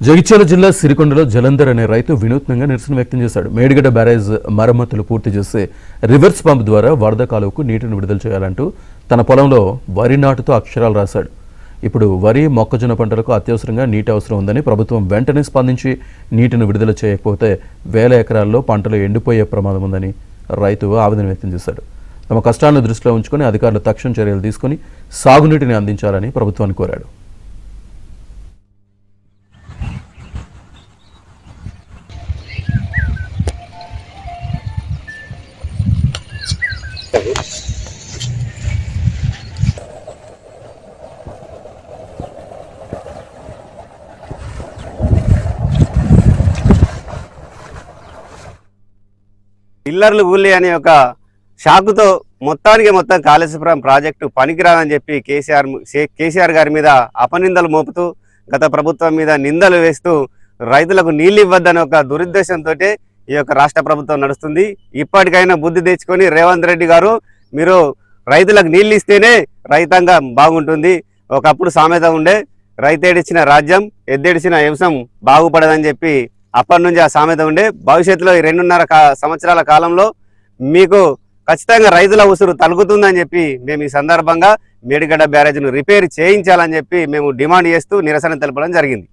జగిత్యాల జిల్లా సిరికొండలో జలంధర్ అనే రైతు వినూత్నంగా నిరసన వ్యక్తం చేశాడు. మేడిగడ్డ బ్యారేజ్ మరమ్మతులు పూర్తి చేసి రివర్స్ పంప్ ద్వారా వరద కాలువకు నీటిని విడుదల చేయాలంటూ తన పొలంలో వరి నాటుతో అక్షరాలు రాశాడు. ఇప్పుడు వరి మొక్కజొన్న పంటలకు అత్యవసరంగా నీటి అవసరం ఉందని ప్రభుత్వం వెంటనే స్పందించి నీటిని విడుదల చేయకపోతే వేల ఎకరాల్లో పంటలు ఎండిపోయే ప్రమాదం ఉందని రైతు ఆవేదన వ్యక్తం చేశాడు. తమ కష్టాలను దృష్టిలో ఉంచుకొని అధికారులు తక్షణ చర్యలు తీసుకుని సాగునీటిని అందించాలని ప్రభుత్వాన్ని కోరాడు. పిల్లర్లు ఊళ్ళి అనే ఒక షాకుతో మొత్తం కాళేశ్వరం ప్రాజెక్టు పనికిరాదని చెప్పి కేసీఆర్ గారి మీద అపనిందలు మోపుతూ గత ప్రభుత్వం మీద నిందలు వేస్తూ రైతులకు నీళ్ళు ఇవ్వద్దనే ఒక దురుద్దేశంతో ఈ యొక్క రాష్ట్ర ప్రభుత్వం నడుస్తుంది. ఇప్పటికైనా బుద్ధి తెచ్చుకొని రేవంత్ రెడ్డి గారు మీరు రైతులకు నీళ్ళు ఇస్తేనే రైతాంగం బాగుంటుంది. ఒకప్పుడు సామెత ఉండే, రైతేడిచిన రాజ్యం ఎద్దేడిచిన వ్యవసాయం బాగుపడదని చెప్పి అప్పటి నుంచి ఆ సామెత ఉండే. భవిష్యత్తులో ఈ 2.5 సంవత్సరాల కాలంలో మీకు ఖచ్చితంగా రైతుల ఉసురు తలుగుతుందని చెప్పి మేము ఈ సందర్భంగా మేడిగడ్డ బ్యారేజ్ను రిపేర్ చేయించాలని చెప్పి మేము డిమాండ్ చేస్తూ నిరసన తెలపడం జరిగింది.